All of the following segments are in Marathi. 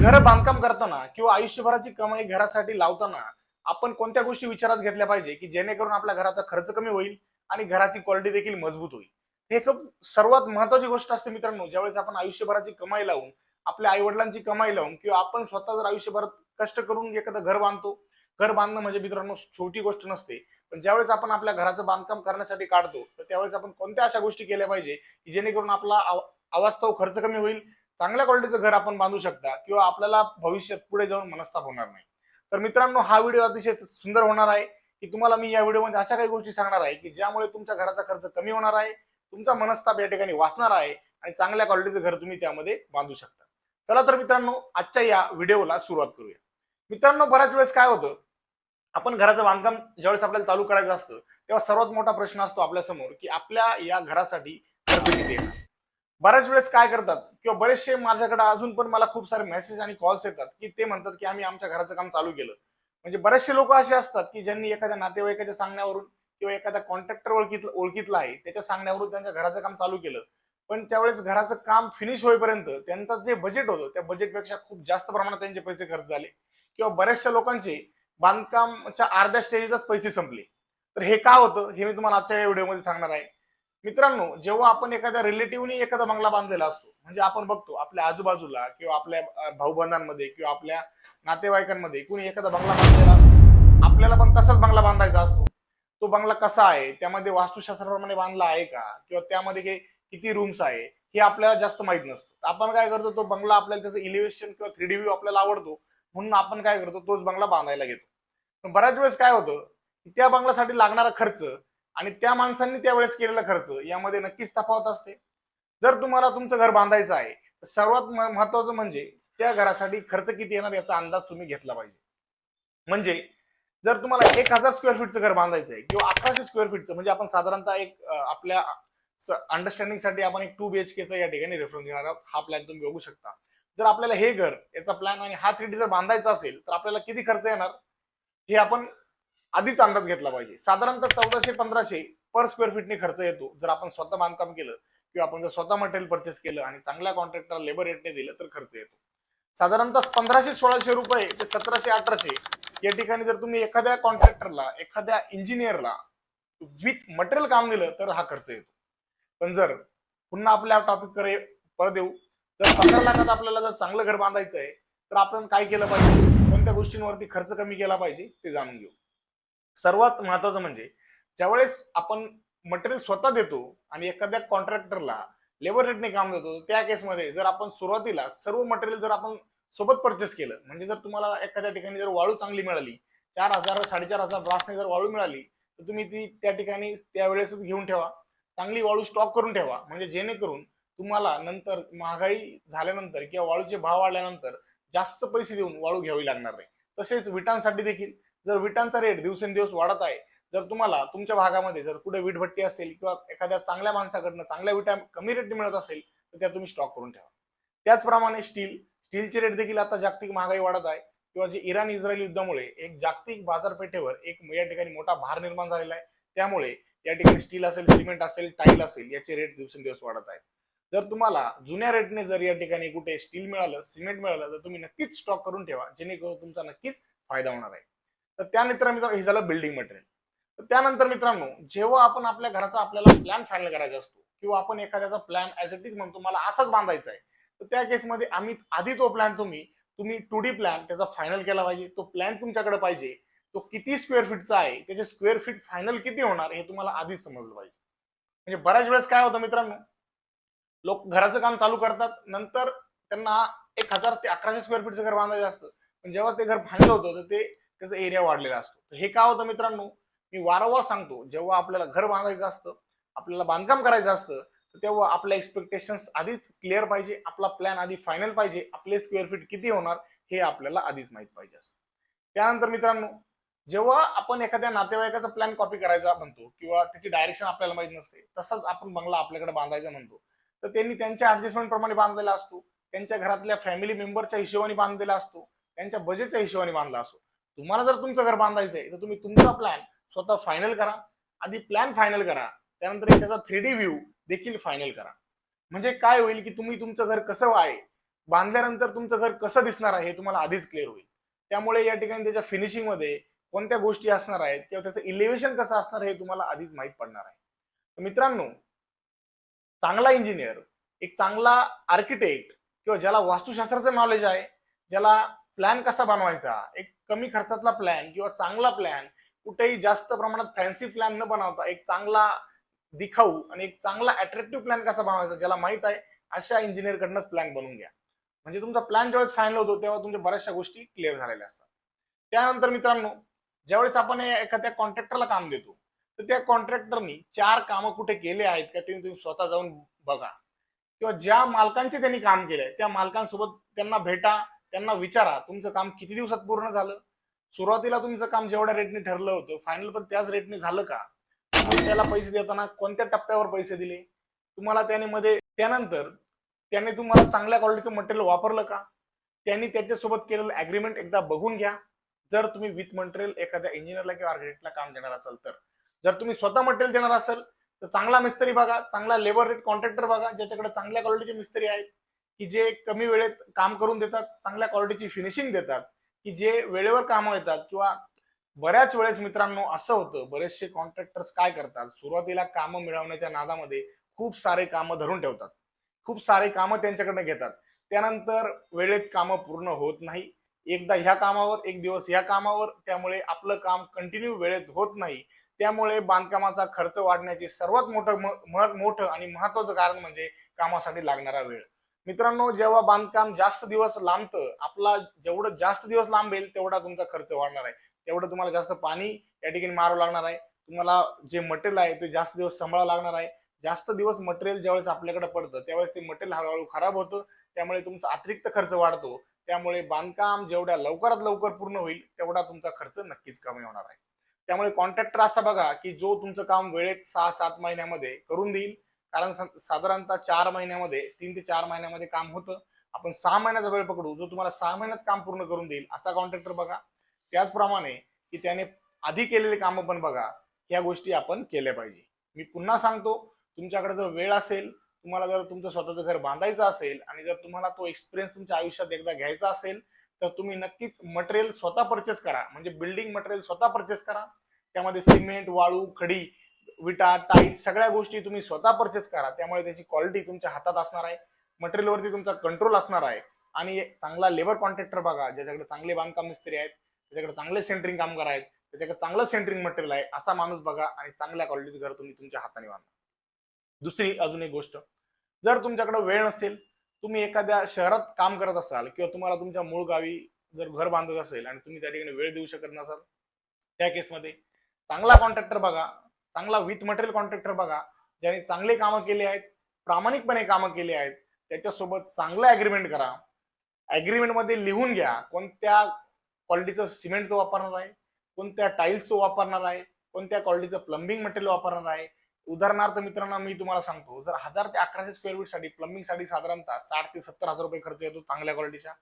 घर बांधकाम करताना किंवा आयुष्यभराची कमाई घरासाठी लावताना आपण कोणत्या गोष्टी विचारात घेतल्या पाहिजे की जेणेकरून आपल्या घराचा खर्च कमी होईल आणि घराची क्वालिटी देखील मजबूत होईल. हे खूप सर्वात महत्वाची गोष्ट असते मित्रांनो. ज्यावेळेस आपण आयुष्यभराची कमाई लावून, आपल्या आई वडिलांची कमाई लावून किंवा आपण स्वतः जर आयुष्यभरात कष्ट करून एखादं घर बांधतो. घर बांधणं म्हणजे मित्रांनो छोटी गोष्ट नसते. पण ज्यावेळेस आपण आपल्या घराचं बांधकाम करण्यासाठी काढतो तर त्यावेळेस आपण कोणत्या अशा गोष्टी केल्या पाहिजे की जेणेकरून आपला अवास्तव खर्च कमी होईल, चांगल्या क्वालिटीचं घर आपण बांधू शकता किंवा आपल्याला भविष्यात पुढे जाऊन मनस्ताप होणार नाही. तर मित्रांनो, हा व्हिडिओ अतिशय सुंदर होणार आहे की तुम्हाला मी या व्हिडिओमध्ये अशा काही गोष्टी सांगणार आहे की ज्यामुळे तुमच्या घराचा खर्च कमी होणार आहे, तुमचा मनस्ताप या ठिकाणी वाचणार आहे आणि चांगल्या क्वालिटीचं घर तुम्ही त्यामध्ये बांधू शकता. चला तर मित्रांनो, आजच्या या व्हिडिओला सुरुवात करूया. मित्रांनो, बऱ्याच वेळेस काय होतं, आपण घराचं बांधकाम ज्यावेळेस आपल्याला चालू करायचं असतं तेव्हा सर्वात मोठा प्रश्न असतो आपल्या समोर की आपल्या या घरासाठी खर्च किती येणार. बऱ्याच वेळेस काय करतात किंवा बरेचसे माझ्याकडे अजून पण मला खूप सारे मेसेज आणि कॉल्स येतात की ते म्हणतात की आम्ही आमच्या घराचं काम चालू केलं. म्हणजे बरेचसे लोक असे असतात की ज्यांनी एखाद्या नातेवाईकाच्या सांगण्यावरून किंवा एखाद्या कॉन्ट्रॅक्टर ओळखीतला आहे त्याच्या सांगण्यावरून त्यांच्या घराचं काम चालू केलं. पण त्यावेळेस घराचं काम फिनिश होईपर्यंत त्यांचं जे बजेट होतं त्या बजेटपेक्षा खूप जास्त प्रमाणात त्यांचे पैसे खर्च झाले किंवा बऱ्याचशा लोकांचे बांधकामच्या अर्ध्या स्टेजलाच पैसे संपले. तर हे का होतं हे मी तुम्हाला आजच्या या व्हिडिओमध्ये सांगणार आहे. मित्रांनो, जेव्हा आपण एखाद्या रिलेटिव्हनी एखादा बंगला बांधलेला असतो, म्हणजे आपण बघतो आपल्या आजूबाजूला किंवा आपल्या भाऊबंधांमध्ये किंवा आपल्या नातेवाईकांमध्ये कुणी एखादा बंगला बांधलेला असतो, आपल्याला पण तसाच बंगला बांधायचा असतो. तो बंगला कसा आहे, त्यामध्ये वास्तुशास्त्राप्रमाणे बांधला आहे का किंवा त्यामध्ये किती रूम्स आहे हे आपल्याला जास्त माहित नसतं. आपण काय करतो, तो बंगला आपल्याला त्याचं इलिव्हेशन किंवा 3D व्ह्यू आपल्याला आवडतो म्हणून आपण काय करतो, तोच बंगला बांधायला घेतो. पण बऱ्याच वेळेस काय होतं, त्या बंगल्यासाठी लागणारा खर्च आणि त्या माणसांनी त्यावेळेस केलेला खर्च यामध्ये नक्कीच तफावत असते. जर तुम्हाला तुमचं घर बांधायचं आहे तर सर्वात महत्वाचं म्हणजे त्या घरासाठी खर्च किती येणार याचा अंदाज तुम्ही घेतला पाहिजे. म्हणजे जर तुम्हाला 1000 स्क्वेअर फीटचं घर बांधायचं आहे किंवा 1100 स्क्वेअर फीटचं, म्हणजे आपण साधारणतः एक आपल्या अंडरस्टँडिंग साठी आपण एक 2 BHK या ठिकाणी रेफरन्स घेणार आहोत. हा प्लॅन तुम्ही बघू शकता. जर आपल्याला हे घर याचा प्लॅन आणि हा 3D जर बांधायचा असेल तर आपल्याला किती खर्च येणार हे आपण आधीच अंदाज घेतला पाहिजे. साधारणतः 1400-1500 पर स्क्वेअर फीटने खर्च येतो जर आपण स्वतः बांधकाम केलं किंवा आपण जर स्वतः मटेरियल परचेस केलं आणि चांगल्या कॉन्ट्रॅक्टरला लेबर रेटने दिलं तर खर्च येतो. साधारणतः 1500-1600 रुपये ते 1700-1800 या ठिकाणी जर तुम्ही एखाद्या कॉन्ट्रॅक्टरला, एखाद्या इंजिनियरला विथ मटेरियल काम दिलं तर हा खर्च येतो. पण जर पुन्हा आपल्या टॉपिक कडे परत येऊ, जर 15 लाखात आपल्याला जर चांगलं घर बांधायचं आहे तर आपण काय केलं पाहिजे, कोणत्या गोष्टींवरती खर्च कमी केला पाहिजे ते जाणून घेऊ. सर्वात महत्वाचं म्हणजे ज्यावेळेस आपण मटेरियल स्वतः देतो आणि एखाद्या कॉन्ट्रॅक्टरला लेबर रेटने काम देतो, त्या केसमध्ये जर आपण सुरुवातीला सर्व मटेरियल जर आपण सोबत परचेस केलं, म्हणजे जर तुम्हाला एखाद्या ठिकाणी जर वाळू चांगली मिळाली, 4000 4500 ब्रासने जर वाळू मिळाली तर तुम्ही ती त्या ठिकाणी त्यावेळेसच घेऊन ठेवा. चांगली वाळू स्टॉक करून ठेवा, म्हणजे जेणेकरून तुम्हाला नंतर महागाई झाल्यानंतर किंवा वाळूचे भाव वाढल्यानंतर जास्त पैसे देऊन वाळू घ्यावी लागणार नाही. तसेच विटांसाठी देखील जर विटांचा रेट दिवसेंदिवस वाढत आहे, जर तुम्हाला तुमच्या भागामध्ये जर कुठे वीटभट्टी असेल किंवा एखाद्या चांगल्या माणसाकडनं चांगल्या विटा कमी रेटने मिळत असेल तर त्या तुम्ही स्टॉक करून ठेवा. त्याचप्रमाणे स्टीलचे रेट देखील आता जागतिक महागाई वाढत आहे किंवा जे इराण इस्रायल युद्धामुळे एक जागतिक बाजारपेठेवर एक या ठिकाणी मोठा भार निर्माण झालेला आहे. त्यामुळे या ठिकाणी स्टील असेल, सिमेंट असेल, टाईल असेल याचे रेट दिवसेंदिवस वाढत आहेत. जर तुम्हाला जुन्या रेटने जर या ठिकाणी कुठे स्टील मिळालं, सिमेंट मिळालं तर तुम्ही नक्कीच स्टॉक करून ठेवा, जेणेकरून तुमचा नक्कीच फायदा होणार आहे. तर त्यानंतर मित्रांनो हे झालं बिल्डिंग मटेरियल. तर त्यानंतर मित्रांनो, जेव्हा आपण आपल्या घराचा आपल्याला प्लॅन फायनल करायचा असतो किंवा आपण एखाद्याचा प्लॅन ऍज इट इज म्हणतो मला असाच बांधायचा आहे, तर त्या केसमध्ये आम्ही आधी तो प्लॅन तुम्ही 2D प्लॅन त्याचा फायनल केला पाहिजे. तो प्लॅन तुमच्याकडे पाहिजे, तो किती स्क्वेअर फीटचा आहे, त्याचे स्क्वेअर फीट फायनल किती होणार हे तुम्हाला आधीच समजलं पाहिजे. म्हणजे बऱ्याच वेळेस काय होतं मित्रांनो, लोक घराचं काम चालू करतात, नंतर त्यांना 1000 ते 1100 स्क्वेअर फीटचं घर बांधायचं असतं, पण जेव्हा ते घर फायनल होतं तर ते त्याचा एरिया वाढलेला असतो. तर हे का होतं मित्रांनो, मी वारंवार सांगतो, जेव्हा आपल्याला घर बांधायचं असतं, आपल्याला बांधकाम करायचं असतं, तर तेव्हा आपल्या एक्सपेक्टेशन्स आधीच क्लिअर पाहिजे, आपला प्लॅन आधी फायनल पाहिजे, आपले स्क्वेअर फीट किती होणार हे आपल्याला आधीच माहित पाहिजे असतं. त्यानंतर मित्रांनो, जेव्हा आपण एखाद्या नातेवाईकाचा प्लॅन कॉपी करायचा म्हणतो किंवा त्याची डायरेक्शन आपल्याला माहित नसते, तसंच आपण बंगला आपल्याकडे बांधायचा म्हणतो, तर त्यांनी त्यांच्या ऍडजस्टमेंट प्रमाणे बांधलेला असतो, त्यांच्या घरातल्या फॅमिली मेंबरच्या हिशोबाने बांधलेला असतो, त्यांच्या बजेटच्या हिशोबाने बांधला असतो. तुम्हाला जर तुमचं घर बांधायचंय तर तुम्ही तुमचा प्लॅन स्वतः फायनल करा. आधी प्लॅन फायनल करा, त्यानंतर त्याचा 3D व्ह्यू देखील फायनल करा. म्हणजे काय होईल की तुम्ही तुमचं घर कसं आहे बांधल्यानंतर तुमचं घर कसं दिसणार आहे हे तुम्हाला आधीच क्लिअर होईल. त्यामुळे या ठिकाणी त्याच्या फिनिशिंग मध्ये कोणत्या गोष्टी असणार आहेत किंवा त्याचं इलिव्हेशन कसं असणार हे तुम्हाला आधीच माहीत पडणार आहे. तर मित्रांनो, चांगला इंजिनियर, एक चांगला आर्किटेक्ट किंवा ज्याला वास्तुशास्त्राचं नॉलेज आहे, ज्याला प्लॅन कसा बनवायचा, एक कमी खर्चातला प्लॅन किंवा चांगला प्लॅन, कुठेही जास्त प्रमाणात फॅन्सी प्लॅन न बनवता एक चांगला दिखाऊ आणि एक चांगला अट्रॅक्टिव्ह प्लॅन कसा बनवायचा ज्याला माहित आहे, अशा इंजिनियर कडनंच प्लॅन बनवून घ्या. म्हणजे तुमचा प्लॅन ज्यावेळेस फायनल होतो तेव्हा तुमच्या बऱ्याचशा गोष्टी क्लिअर झालेल्या असतात. त्यानंतर मित्रांनो, ज्यावेळेस आपण एखाद्या कॉन्ट्रॅक्टरला काम देतो, तर त्या कॉन्ट्रॅक्टरनी 4 कामं कुठे केले आहेत का ते तुम्ही स्वतः जाऊन बघा, किंवा ज्या मालकांचे त्यांनी काम केलंय त्या मालकांसोबत त्यांना भेटा, त्यांना विचारा तुमचं काम किती दिवसात पूर्ण झालं, सुरुवातीला तुमचं काम जेवढ्या रेटने ठरलं होतं फायनल पण त्याच रेटने झालं का, त्याला पैसे देताना कोणत्या टप्प्यावर पैसे दिले तुम्हाला, त्याने मध्ये त्यानंतर त्याने तुम्हाला चांगल्या क्वालिटीचं मटेरियल वापरलं का, त्यांनी त्याच्यासोबत केलेलं अग्रीमेंट एकदा बघून घ्या. जर तुम्ही विथ मटेरियल एखाद्या इंजिनियरला किंवा आर्किटेक्टला काम देणार असाल तर. जर तुम्ही स्वतः मटेरियल देणार असाल तर चांगला मिस्त्री बघा, चांगला लेबर रेट कॉन्ट्रॅक्टर बघा ज्याच्याकडे चांगल्या क्वालिटीचे मिस्त्री आहेत, की जे कमी वेळेत काम करून देतात, चांगल्या क्वालिटीची फिनिशिंग देतात, की जे वेळेवर कामं येतात. किंवा बऱ्याच वेळेस मित्रांनो असं होतं, बरेचसे कॉन्ट्रॅक्टर्स काय करतात, सुरुवातीला कामं मिळवण्याच्या नादामध्ये खूप सारे कामं धरून ठेवतात, खूप सारे कामं त्यांच्याकडनं घेतात, त्यानंतर वेळेत कामं पूर्ण होत नाही. एकदा ह्या कामावर, एक दिवस ह्या कामावर, त्यामुळे आपलं काम कंटिन्यू वेळेत होत नाही. त्यामुळे बांधकामाचा खर्च वाढण्याचे सर्वात मोठं आणि महत्वाचं कारण म्हणजे कामासाठी लागणारा वेळ. मित्रांनो, जेव्हा बांधकाम जास्त दिवस लांबतं, आपला जेवढं जास्त दिवस लांबेल तेवढा तुमचा खर्च वाढणार आहे, तेवढं तुम्हाला जास्त पाणी या ठिकाणी मारावं लागणार आहे, तुम्हाला जे मटेरियल आहे ते जास्त दिवस सांभाळावं लागणार आहे. जास्त दिवस मटेरियल ज्यावेळेस आपल्याकडे पडतं त्यावेळेस ते मटेरियल हळूहळू खराब होतं, त्यामुळे तुमचा अतिरिक्त खर्च वाढतो. त्यामुळे बांधकाम जेवढ्या लवकरात लवकर पूर्ण होईल तेवढा तुमचा खर्च नक्कीच कमी होणार आहे. त्यामुळे कॉन्ट्रॅक्टर असा बघा की जो तुमचं काम वेळेत 6-7 महिन्यामध्ये करून देईल. कारण साधारणतः 4 महिन्यामध्ये, 3 ते 4 महिन्यामध्ये काम होतं. आपण 6 महिन्याचा वेळ पकडू, जो तुम्हाला 6 महिन्यात काम पूर्ण करून देईल असा कॉन्ट्रॅक्टर बघा. त्याचप्रमाणे की त्याने आधी केलेले कामं पण बघा, या गोष्टी आपण केल्या पाहिजे. मी पुन्हा सांगतो, तुमच्याकडे जर वेळ असेल, तुम्हाला जर तुमचं स्वतःचं घर बांधायचं असेल आणि जर तुम्हाला तो एक्सपिरियन्स तुमच्या आयुष्यात एकदा घ्यायचा असेल तर तुम्ही नक्कीच मटेरियल स्वतः परचेस करा. म्हणजे बिल्डिंग मटेरियल स्वतः परचेस करा. त्यामध्ये सिमेंट, वाळू, खडी, विटा, टाईल्स सगळ्या गोष्टी तुम्ही स्वतः परचेस करा. त्यामुळे त्याची क्वालिटी तुमच्या हातात असणार आहे, मटेरियलवरती तुमचा कंट्रोल असणार आहे. आणि चांगला लेबर कॉन्ट्रॅक्टर बघा ज्याच्याकडे चांगले बांधकाम मिस्त्री आहेत, त्याच्याकडे चांगले सेंटरिंग कामगार आहेत, त्याच्याकडे चांगलं सेंटरिंग मटेरियल आहे, असा माणूस बघा आणि चांगल्या क्वालिटीचं घर तुम्ही तुमच्या हाताने बांधा. दुसरी अजून एक गोष्ट, जर तुमच्याकडे वेळ नसेल, तुम्ही एखाद्या शहरात काम करत असाल किंवा तुम्हाला तुमच्या मूळ गावी जर घर बांधत असेल आणि तुम्ही त्या ठिकाणी वेळ देऊ शकत नसाल, त्या केसमध्ये चांगला कॉन्ट्रॅक्टर बघा, चांगला विथ मटेरियल कॉन्ट्रॅक्टर बघा, ज्याने चांगले कामं केले आहेत, प्रामाणिकपणे कामं केली आहेत, त्याच्यासोबत चांगलं अग्रीमेंट करा. अग्रीमेंट मध्ये लिहून घ्या कोणत्या क्वालिटीचं सिमेंट तो वापरणार आहे, कोणत्या टाईल्स तो वापरणार आहे, कोणत्या क्वालिटीचं प्लंबिंग मटेरियल वापरणार आहे. उदाहरणार्थ मित्रांनो, मी तुम्हाला सांगतो, जर 1000 ते 1100 स्क्वेअर फीट साठी प्लंबिंग साठी साधारणतः 60 ते 70 हजार रुपये खर्च येतो चांगल्या क्वालिटीच्या.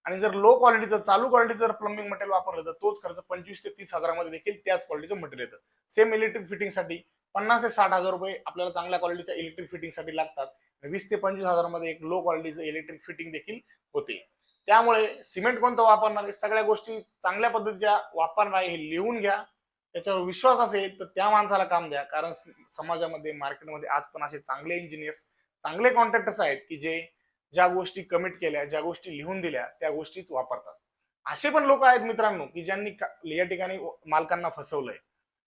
आणि जर लो क्वालिटीचं, चालू क्वालिटीचं जर प्लंबिंग मटेरियल वापरलं तर तोच खर्च 25 ते 30 हजारामध्ये देखील त्याच क्वालिटीचं मटेरियल येतं. सेम इलेक्ट्रिक फिटिंगसाठी 50 ते 60 हजार रुपये आपल्याला चांगल्या क्वालिटीच्या इलेक्ट्रिक फिटिंगसाठी लागतात. 20 ते 25 हजारामध्ये एक लो क्वालिटीचं इलेक्ट्रिक फिटिंग देखील होते. त्यामुळे सिमेंट कोणतं वापरणार आहे, सगळ्या गोष्टी चांगल्या पद्धतीच्या वापरणार आहे हे लिहून घ्या. त्याच्यावर विश्वास असेल तर त्या माणसाला काम द्या. कारण समाजामध्ये, मार्केटमध्ये आज पण असे चांगले इंजिनियर्स, चांगले कॉन्ट्रॅक्टर्स आहेत की जे ज्या गोष्टी कमिट केल्या, ज्या गोष्टी लिहून दिल्या त्या गोष्टीच वापरतात. असे पण लोक आहेत मित्रांनो की ज्यांनी या ठिकाणी मालकांना फसवलंय,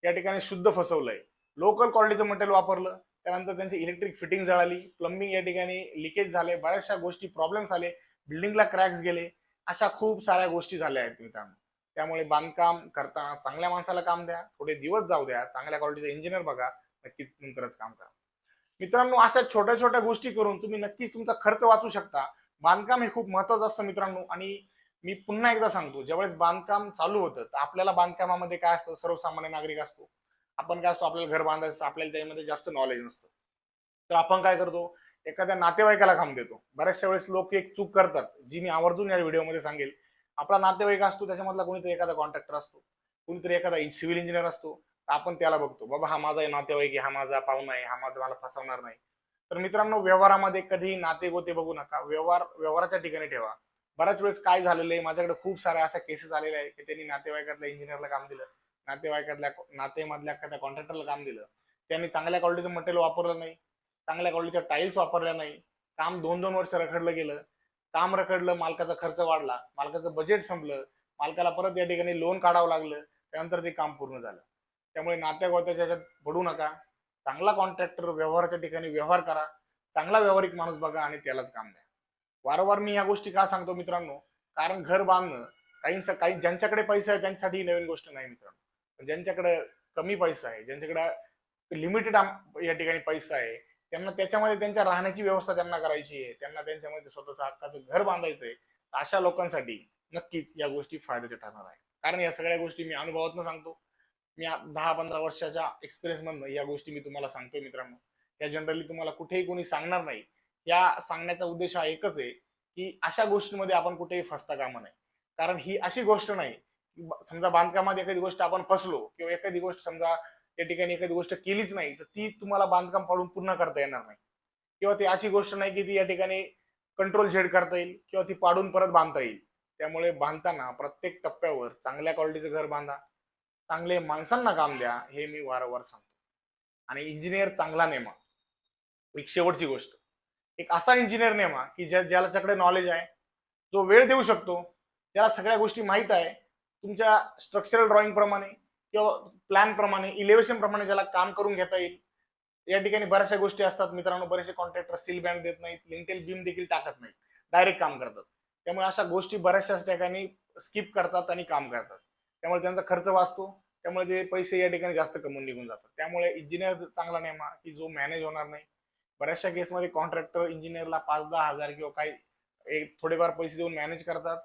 या ठिकाणी शुद्ध फसवलंय. लोकल क्वालिटीचं मटेरियल वापरलं, त्यानंतर त्यांची इलेक्ट्रिक फिटिंग जळाली, प्लंबिंग या ठिकाणी लिकेज झाले, बऱ्याचशा गोष्टी प्रॉब्लेम्स आले, बिल्डिंगला क्रॅक्स गेले, अशा खूप साऱ्या गोष्टी झाल्या आहेत मित्रांनो. त्यामुळे बांधकाम करताना चांगल्या माणसाला काम द्या, थोडे दिवस जाऊ द्या, चांगल्या क्वालिटीचा इंजिनियर बघा, नक्कीच नंतरच काम करा. मित्रांनो, अशा छोट्या छोट्या गोष्टी करून तुम्ही नक्कीच तुमचा खर्च वाचू शकता. बांधकाम हे खूप महत्वाचं असतं मित्रांनो. आणि मी पुन्हा एकदा सांगतो, ज्यावेळेस बांधकाम चालू होतं तर आपल्याला बांधकामामध्ये काय असतं, सर्वसामान्य नागरिक असतो आपण, काय असतो, आपल्याला घर बांधायचं, आपल्याला त्यामध्ये जास्त नॉलेज नसतं. तर आपण काय करतो, एखाद्या नातेवाईकाला काम देतो. बऱ्याचशा वेळेस लोक एक चूक करतात जी मी आवर्जून या व्हिडिओमध्ये सांगेल. आपला नातेवाईक असतो, त्याच्यामधला कोणीतरी एखादा कॉन्ट्रॅक्टर असतो, कोणीतरी एखादा सिव्हिल इंजिनियर असतो. आपण त्याला बघतो, बाबा हा माझा नातेवाईक आहे, हा माझा पाहुणा आहे, हा माझा मला फसवणार नाही. तर मित्रांनो, व्यवहारामध्ये कधीही नाते गोते बघू नका. व्यवहाराच्या ठिकाणी ठेवा. बऱ्याच वेळेस काय झालेलं आहे, माझ्याकडे खूप साऱ्या अशा केसेस आलेल्या आहेत की त्यांनी नातेवाईकातल्या इंजिनियरला काम दिलं, नातेमधल्या एखाद्या कॉन्ट्रॅक्टरला काम दिलं. त्यांनी चांगल्या क्वालिटीचं मटेरियल वापरलं नाही, चांगल्या क्वालिटीच्या टाईल्स वापरल्या नाही, काम 2-2 वर्ष रखडलं गेलं. काम रखडलं, मालकाचा खर्च वाढला, मालकाचं बजेट संपलं, मालकाला परत या ठिकाणी लोन काढावं लागलं, त्यानंतर ते काम पूर्ण झालं. त्यामुळे नात्यागोत्याच्या ह्याच्यात पडू नका. चांगला कॉन्ट्रॅक्टर व्यवहाराच्या ठिकाणी व्यवहार करा, चांगला व्यावहारिक माणूस बघा आणि त्यालाच काम द्या. वारंवार मी या गोष्टी का सांगतो मित्रांनो, कारण घर बांधणं काही ज्यांच्याकडे पैसा आहे त्यांच्यासाठी नवीन गोष्ट नाही मित्रांनो. ज्यांच्याकडे कमी पैसा आहे, ज्यांच्याकडे लिमिटेड या ठिकाणी पैसा आहे, त्यांना त्याच्यामध्ये त्यांच्या राहण्याची व्यवस्था त्यांना करायची आहे, त्यांना त्यांच्यामध्ये स्वतःचं हक्काचं घर बांधायचंय, अशा लोकांसाठी नक्कीच या गोष्टी फायद्याच्या ठरणार आहे. कारण या सगळ्या गोष्टी मी अनुभवातून सांगतो. मी 10-15 वर्षाच्या एक्सपिरियन्स मधनं या गोष्टी मी तुम्हाला सांगतोय मित्रांनो. या जनरली तुम्हाला कुठेही कोणी सांगणार नाही. या सांगण्याचा उद्देश हा एकच आहे की अशा गोष्टींमध्ये आपण कुठेही फसता कामा नये. कारण ही अशी गोष्ट नाही की समजा बांधकामात एखादी गोष्ट आपण फसलो किंवा एखादी गोष्ट समजा त्या ठिकाणी एखादी गोष्ट केलीच नाही तर ती तुम्हाला बांधकाम पाडून पूर्ण करता येणार नाही. किंवा ती अशी गोष्ट नाही की ती या ठिकाणी कंट्रोल झेड करता येईल किंवा ती पाडून परत बांधता येईल. त्यामुळे बांधताना प्रत्येक टप्प्यावर चांगल्या क्वालिटीचं घर बांधा, चांगले माणसांना काम द्या, हे मी वारंवार सांगतो. आणि इंजिनियर चांगला नेमा. एक शेवटची गोष्ट, एक असा इंजिनियर नेमा की ज्याच्याकडे नॉलेज आहे, जो वेळ देऊ शकतो, ज्याला सगळ्या गोष्टी माहीत आहे, तुमच्या स्ट्रक्चरल ड्रॉइंग प्रमाणे किंवा प्लॅन प्रमाणे, इलेव्हेशन प्रमाणे ज्याला काम करून घेता येईल. या ठिकाणी बऱ्याचशा गोष्टी असतात मित्रांनो, बरेचसे कॉन्ट्रॅक्टर सील बँड देत नाहीत, लिंटेल बीम देखील टाकत नाहीत, डायरेक्ट काम करतात. त्यामुळे अशा गोष्टी बऱ्याचशा ठिकाणी स्किप करतात आणि काम करतात. त्यामुळे त्यांचा खर्च वाचतो, त्यामुळे ते पैसे या ठिकाणी जास्त कमवून निघून जातात. त्यामुळे इंजिनियर चांगला नेमा की जो मॅनेज होणार नाही. बऱ्याचशा केसमध्ये कॉन्ट्रॅक्टर इंजिनियरला 5-10 हजार किंवा काही एक थोडेफार पैसे देऊन मॅनेज करतात.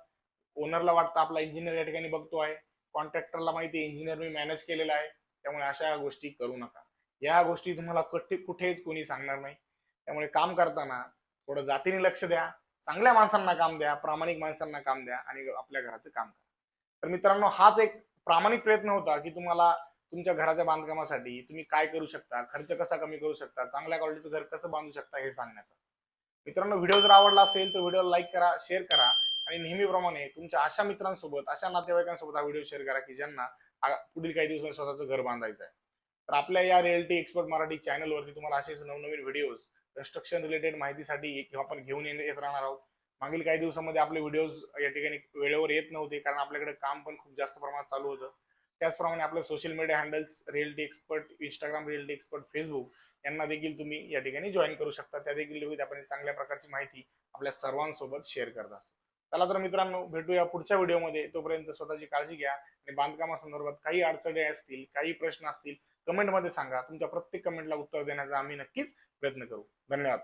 ओनरला वाटतं आपला इंजिनियर या ठिकाणी बघतो आहे, कॉन्ट्रॅक्टरला माहिती आहे इंजिनियर मी मॅनेज केलेला आहे. त्यामुळे अशा गोष्टी करू नका. या गोष्टी तुम्हाला कुठेच कोणी सांगणार नाही. त्यामुळे काम करताना थोडं जातीने लक्ष द्या, चांगल्या माणसांना काम द्या, प्रामाणिक माणसांना काम द्या आणि आपल्या घराचं काम करा. तर मित्रांनो, हाच एक प्रामाणिक प्रयत्न होता की तुम्हाला तुमच्या घराच्या बांधकामासाठी तुम्ही काय करू शकता, खर्च कसा कमी करू शकता, चांगल्या क्वालिटीचं घर कसं बांधू शकता हे सांगण्याचा. मित्रांनो, व्हिडिओ जर आवडला असेल तर व्हिडिओला लाईक करा, शेअर करा आणि नेहमीप्रमाणे तुमच्या अशा मित्रांसोबत, अशा नातेवाईकांसोबत हा व्हिडिओ शेअर करा की ज्यांना पुढील काही दिवसांनी स्वतःचं घर बांधायचं आहे. तर आपल्या या रिअल्टी एक्सपर्ट मराठी चॅनलवरती तुम्हाला असेच नवनवीन व्हिडिओज कन्स्ट्रक्शन रिलेटेड माहितीसाठी आपण घेऊन येत राहणार आहोत. मागील काही दिवसांमध्ये आपले व्हिडिओज या ठिकाणी वेळेवर येत नव्हते कारण आपल्याकडे काम पण खूप जास्त प्रमाणात चालू होतं. त्याचप्रमाणे आपले social media handles realty expert, Instagram realty expert, Facebook यांना देखील तुम्ही या ठिकाणी जॉईन करू शकता. त्या देखील आपण चांगल्या प्रकारची माहिती आपल्या सर्वांसोबत शेअर करत असतो. चला तर मित्रांनो, भेटूया पुढच्या व्हिडिओमध्ये. तोपर्यंत स्वतःची काळजी घ्या आणि बांधकामासंदर्भात काही अडचणी असतील, काही प्रश्न असतील, कमेंटमध्ये सांगा. तुमच्या प्रत्येक कमेंटला उत्तर देण्याचा आम्ही नक्कीच प्रयत्न करू. धन्यवाद.